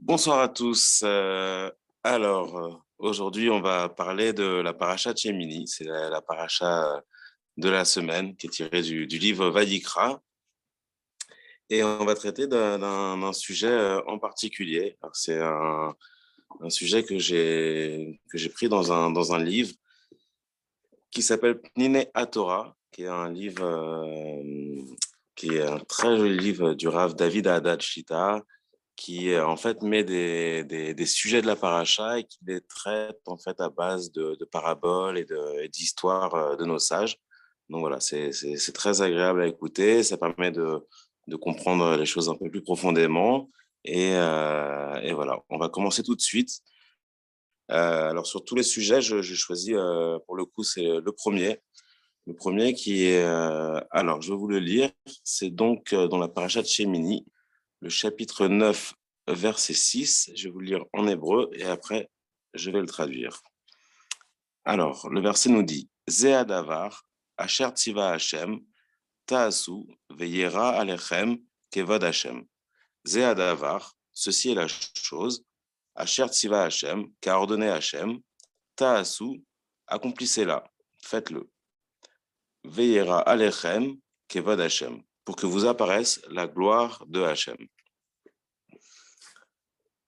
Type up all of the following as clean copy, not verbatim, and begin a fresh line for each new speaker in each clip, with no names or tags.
Bonsoir à tous. Aujourd'hui, on va parler de la paracha de Shemini. C'est la paracha de la semaine qui est tirée du livre Vayikra. Et on va traiter d'un sujet en particulier. Alors, c'est un sujet que j'ai pris dans un livre qui s'appelle Pnine HaTorah, qui est un livre qui est un très joli livre du Rav David Haddad Shlita, qui en fait met des sujets de la paracha et qui les traite en fait à base de paraboles et d'histoires de nos sages. Donc voilà, c'est très agréable à écouter, ça permet de comprendre les choses un peu plus profondément. Et voilà, on va commencer tout de suite. Alors sur tous les sujets, je choisis pour le coup, c'est le premier. Le premier qui est, alors je vais vous le lire, c'est donc dans la paracha de Shemini, le chapitre 9, verset 6. Je vais vous le lire en hébreu et après, je vais le traduire. Alors, le verset nous dit Ze hadavar, asher tziva Hashem, ta'asu, veyera alechem, kevod Hashem. Ze hadavar, ceci est la chose, asher tziva Hashem, qu'a ordonné Hashem, ta'asu, accomplissez-la, faites-le. Veyera alechem, kevod Hashem, pour que vous apparaisse la gloire de Hashem.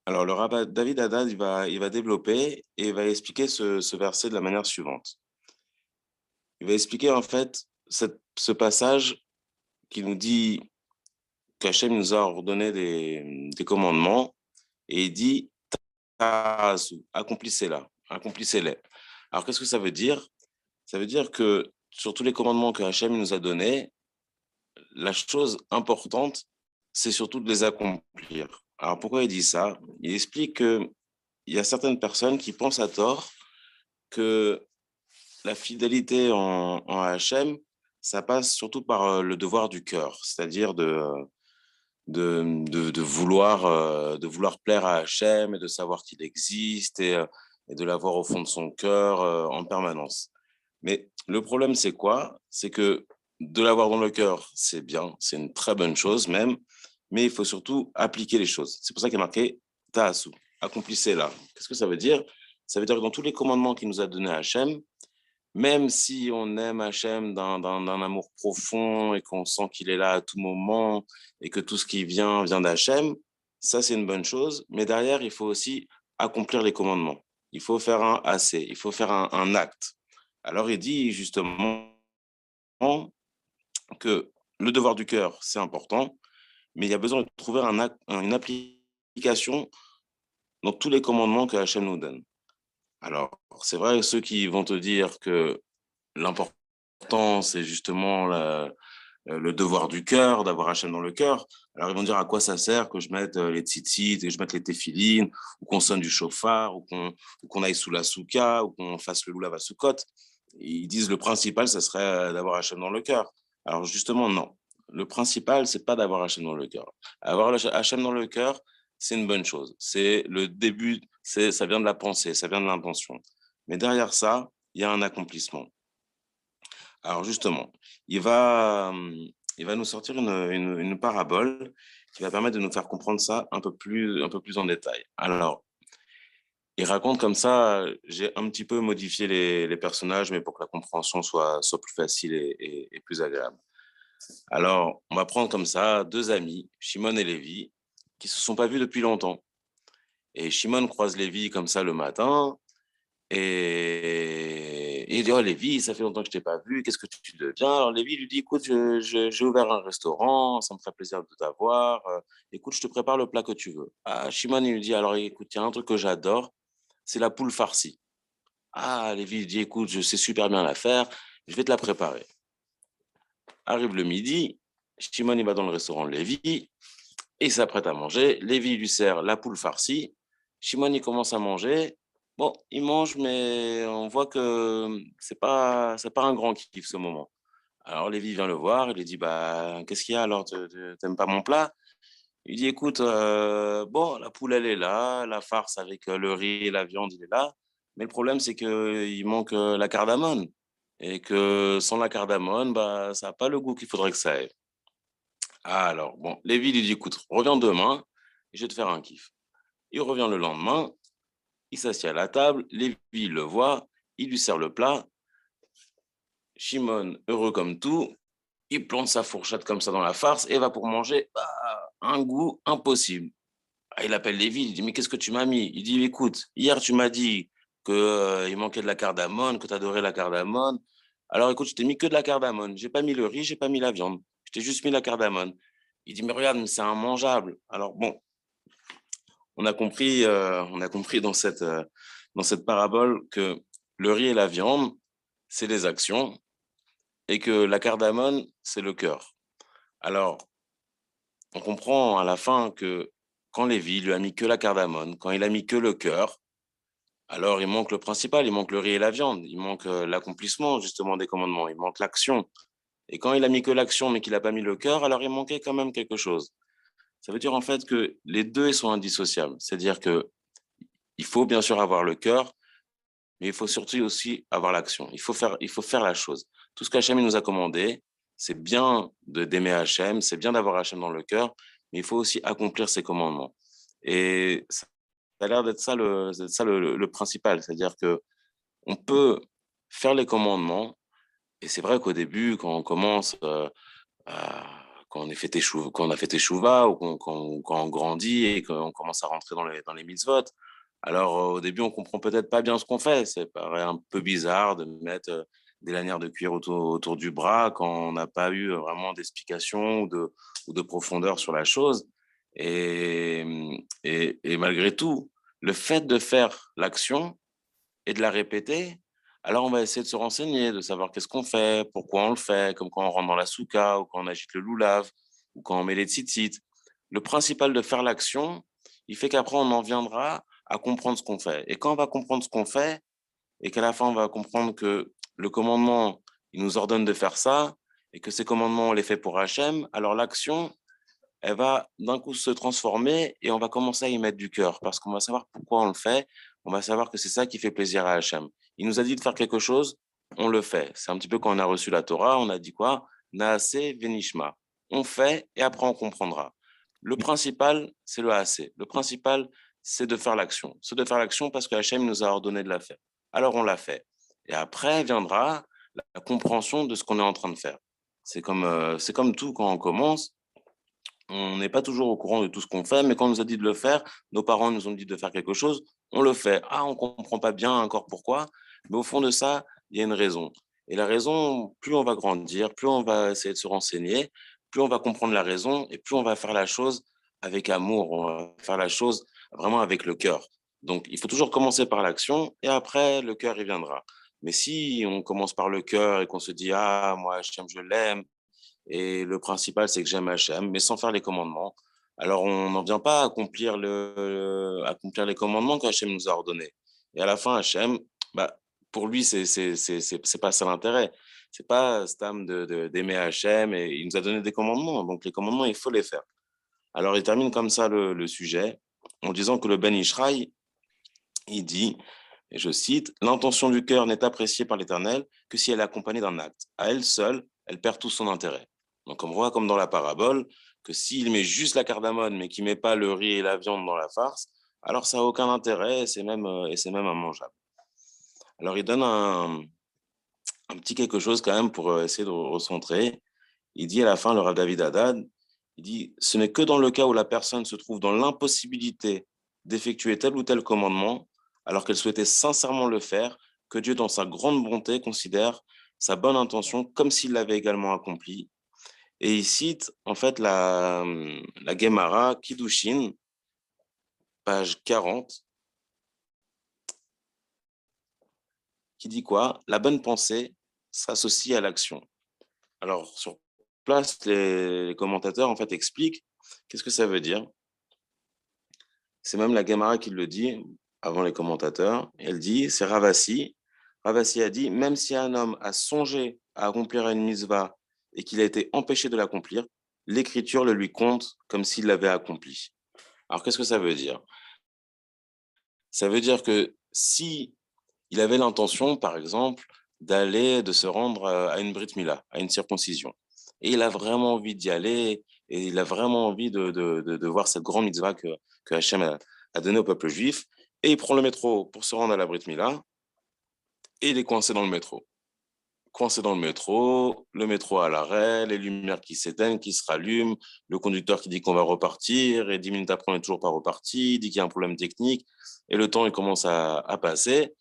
Alors, le rabbin David Haddad, il va développer et il va expliquer ce verset de la manière suivante. Il va expliquer en fait ce passage qui nous dit qu'Hachem nous a ordonné des commandements et il dit accomplissez-la, accomplissez-les. Alors, qu'est-ce que ça veut dire? Ça veut dire que sur tous les commandements que Hachem nous a donnés, la chose importante, c'est surtout de les accomplir. Alors, pourquoi il dit ça? Il explique que il y a certaines personnes qui pensent à tort que la fidélité en Hachem, ça passe surtout par le devoir du cœur, c'est-à-dire de vouloir plaire à Hachem et de savoir qu'il existe et de l'avoir au fond de son cœur en permanence. Mais le problème, c'est quoi? C'est que de l'avoir dans le cœur, c'est bien, c'est une très bonne chose même, mais il faut surtout appliquer les choses. C'est pour ça qu'il y a marqué Ta'asu, accomplissez-la. Qu'est-ce que ça veut dire? Ça veut dire que dans tous les commandements qu'il nous a donnés Hachem, même si on aime Hachem d'un amour profond et qu'on sent qu'il est là à tout moment et que tout ce qui vient d'Hachem, ça c'est une bonne chose. Mais derrière, il faut aussi accomplir les commandements. Il faut faire un assez, il faut faire un acte. Alors il dit justement que le devoir du cœur, c'est important, mais il y a besoin de trouver une application dans tous les commandements que Hachem nous donne. Alors, c'est vrai, ceux qui vont te dire que l'important, c'est justement le devoir du cœur, d'avoir Hachem dans le cœur. Alors, ils vont dire à quoi ça sert que je mette les tzitzit, que je mette les téphilines, ou qu'on sonne du chauffard, ou qu'on aille sous la souka, ou qu'on fasse le loulav à Sukkot. Ils disent le principal, ça serait d'avoir Hachem dans le cœur. Alors, justement, non. Le principal, c'est pas d'avoir Hachem dans le cœur. Avoir Hachem dans le cœur, c'est une bonne chose. C'est le début, ça vient de la pensée, ça vient de l'intention. Mais derrière ça, il y a un accomplissement. Alors justement, il va nous sortir une parabole qui va permettre de nous faire comprendre ça un peu plus en détail. Alors, il raconte comme ça, j'ai un petit peu modifié les personnages, mais pour que la compréhension soit plus facile et plus agréable. Alors, on va prendre comme ça deux amis, Shimon et Lévi, qui se sont pas vus depuis longtemps. Et Shimon croise Lévi comme ça le matin, et il dit, oh Lévi, ça fait longtemps que je t'ai pas vu, qu'est-ce que tu deviens? Alors Lévi lui dit, écoute, j'ai ouvert un restaurant, ça me ferait plaisir de t'avoir, écoute, je te prépare le plat que tu veux. Ah, Shimon, il lui dit, alors écoute, il y a un truc que j'adore, c'est la poule farcie. Ah, Lévi il dit, écoute, je sais super bien la faire, je vais te la préparer. Arrive le midi, Shimon il va dans le restaurant de Lévi, et il s'apprête à manger, Lévi lui sert la poule farcie, Shimon il commence à manger. Bon, il mange, mais on voit que c'est pas un grand kiff ce moment. Alors Lévi vient le voir, il lui dit bah qu'est-ce qu'il y a alors, t'aimes pas mon plat? Il dit écoute, bon la poule elle est là, la farce avec le riz et la viande il est là, mais le problème c'est que il manque la cardamone et que sans la cardamone bah ça a pas le goût qu'il faudrait que ça ait. Ah, alors bon, Lévi lui dit écoute reviens demain, je vais te faire un kiff. Il revient le lendemain, il s'assied à la table, Lévi il le voit, il lui sert le plat. Shimon, heureux comme tout, il plante sa fourchette comme ça dans la farce et va pour manger. Un goût impossible. Il appelle Lévi, il dit, mais qu'est-ce que tu m'as mis? Il dit, écoute, hier tu m'as dit qu'il manquait de la cardamone, que tu adorais la cardamone. Alors écoute, je t'ai mis que de la cardamone. J'ai pas mis le riz, j'ai pas mis la viande. Je t'ai juste mis la cardamone. Il dit, mais regarde, mais c'est immangeable. Alors bon, on a compris dans cette parabole que le riz et la viande, c'est les actions et que la cardamone, c'est le cœur. Alors, on comprend à la fin que quand Lévi lui a mis que la cardamone, quand il a mis que le cœur, alors il manque le principal, il manque le riz et la viande, il manque l'accomplissement justement des commandements, il manque l'action. Et quand il a mis que l'action mais qu'il n'a pas mis le cœur, alors il manquait quand même quelque chose. Ça veut dire en fait que les deux ils sont indissociables. C'est-à-dire que il faut bien sûr avoir le cœur, mais il faut surtout aussi avoir l'action. Il faut faire la chose. Tout ce qu'Hachem nous a commandé, c'est bien d'aimer Hachem, c'est bien d'avoir Hachem dans le cœur, mais il faut aussi accomplir ses commandements. Et ça a l'air d'être ça le principal, c'est-à-dire que on peut faire les commandements, et c'est vrai qu'au début, quand on commence, quand on a fait Teshuvah, ou quand on grandit et qu'on commence à rentrer dans les mitzvot, alors au début, on comprend peut-être pas bien ce qu'on fait. Ça paraît un peu bizarre de mettre des lanières de cuir autour du bras quand on n'a pas eu vraiment d'explication ou de profondeur sur la chose. Et malgré tout, le fait de faire l'action et de la répéter, alors on va essayer de se renseigner, de savoir qu'est-ce qu'on fait, pourquoi on le fait, comme quand on rentre dans la souka, ou quand on agite le loulav, ou quand on met les tzitzit. Le principal de faire l'action, il fait qu'après on en viendra à comprendre ce qu'on fait. Et quand on va comprendre ce qu'on fait, et qu'à la fin on va comprendre que le commandement, il nous ordonne de faire ça, et que ces commandements, on les fait pour Hachem, alors l'action, elle va d'un coup se transformer et on va commencer à y mettre du cœur parce qu'on va savoir pourquoi on le fait. On va savoir que c'est ça qui fait plaisir à Hachem. Il nous a dit de faire quelque chose, on le fait. C'est un petit peu quand on a reçu la Torah, on a dit quoi? Naase venishma. On fait et après on comprendra. Le principal, c'est le assez. Le principal, c'est de faire l'action. C'est de faire l'action parce que Hachem nous a ordonné de la faire. Alors on l'a fait. Et après viendra la compréhension de ce qu'on est en train de faire. C'est comme tout quand on commence. On n'est pas toujours au courant de tout ce qu'on fait, mais quand on nous a dit de le faire, nos parents nous ont dit de faire quelque chose, on le fait. Ah, on ne comprend pas bien encore pourquoi, mais au fond de ça, il y a une raison. Et la raison, plus on va grandir, plus on va essayer de se renseigner, plus on va comprendre la raison et plus on va faire la chose avec amour, on va faire la chose vraiment avec le cœur. Donc, il faut toujours commencer par l'action et après, le cœur, il viendra. Mais si on commence par le cœur et qu'on se dit, ah, moi, je l'aime, et le principal, c'est que j'aime Hachem, mais sans faire les commandements. Alors, on n'en vient pas à accomplir les commandements qu'Hachem nous a ordonnés. Et à la fin, Hachem, bah, pour lui, c'est pas ça l'intérêt. C'est pas Stam d'aimer Hachem et il nous a donné des commandements. Donc, les commandements, il faut les faire. Alors, il termine comme ça le sujet en disant que le Ben Ishraï, il dit, et je cite, l'intention du cœur n'est appréciée par l'Éternel que si elle est accompagnée d'un acte. À elle seule, elle perd tout son intérêt. Donc, on voit comme dans la parabole que s'il met juste la cardamone, mais qu'il ne met pas le riz et la viande dans la farce, alors ça n'a aucun intérêt et c'est même immangeable. Alors, il donne un petit quelque chose quand même pour essayer de recentrer. Il dit à la fin, le Rav David Haddad, il dit, ce n'est que dans le cas où la personne se trouve dans l'impossibilité d'effectuer tel ou tel commandement, alors qu'elle souhaitait sincèrement le faire, que Dieu, dans sa grande bonté, considère sa bonne intention comme s'il l'avait également accompli. Et il cite en fait la Gemara Kiddushin, page 40, qui dit quoi? La bonne pensée s'associe à l'action. Alors, sur place, les commentateurs en fait expliquent qu'est-ce que ça veut dire. C'est même la Gemara qui le dit avant les commentateurs. Elle dit, c'est Ravasi. Ravasi a dit, même si un homme a songé à accomplir une mitzvah et qu'il a été empêché de l'accomplir, l'écriture le lui compte comme s'il l'avait accompli. Alors, qu'est-ce que ça veut dire? Ça veut dire que si il avait l'intention, par exemple, de se rendre à une Brit Mila, à une circoncision, et il a vraiment envie d'y aller, et il a vraiment envie de voir cette grande mitzvah que Hachem à donner au peuple juif. Et il prend le métro pour se rendre à la Brit Mila et il est coincé dans le métro. Coincé dans le métro à l'arrêt, les lumières qui s'éteignent, qui se rallument, le conducteur qui dit qu'on va repartir, et 10 minutes après, on n'est toujours pas reparti, il dit qu'il y a un problème technique, et le temps, il commence à passer.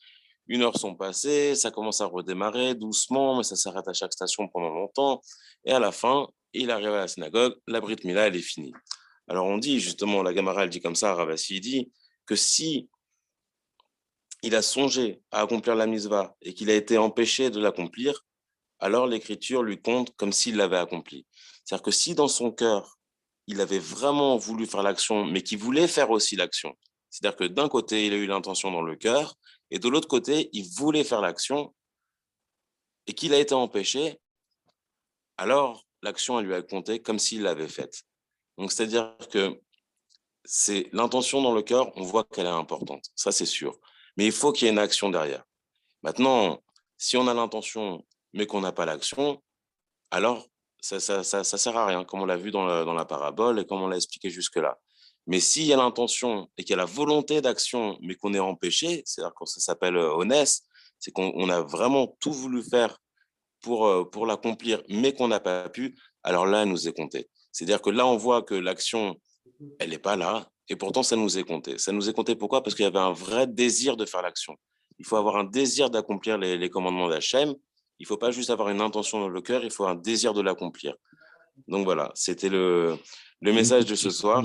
1 heure sont passées, ça commence à redémarrer doucement, mais ça s'arrête à chaque station pendant longtemps, et à la fin, il arrive à la synagogue, la Brit Mila, elle est finie. Alors on dit, justement, la Gemara, elle dit comme ça, Ravasi, il dit que si il a songé à accomplir la mitzvah et qu'il a été empêché de l'accomplir, alors l'écriture lui compte comme s'il l'avait accompli. C'est-à-dire que si dans son cœur, il avait vraiment voulu faire l'action, mais qu'il voulait faire aussi l'action, c'est-à-dire que d'un côté, il a eu l'intention dans le cœur, et de l'autre côté, il voulait faire l'action, et qu'il a été empêché, alors l'action, elle lui a compté comme s'il l'avait faite. Donc, c'est-à-dire que c'est l'intention dans le cœur, on voit qu'elle est importante, ça c'est sûr. Mais il faut qu'il y ait une action derrière. Maintenant, si on a l'intention, mais qu'on n'a pas l'action, alors ça sert à rien, comme on l'a vu dans la parabole et comme on l'a expliqué jusque-là. Mais s'il y a l'intention et qu'il y a la volonté d'action, mais qu'on est empêché, c'est-à-dire que ça s'appelle honnête, c'est qu'on a vraiment tout voulu faire pour l'accomplir, mais qu'on n'a pas pu, alors là, elle nous est comptée. C'est-à-dire que là, on voit que l'action, elle n'est pas là, et pourtant, ça nous est compté. Ça nous est compté pourquoi? Parce qu'il y avait un vrai désir de faire l'action. Il faut avoir un désir d'accomplir les commandements d'Hachem. Il ne faut pas juste avoir une intention dans le cœur, il faut un désir de l'accomplir. Donc voilà, c'était le message de ce soir.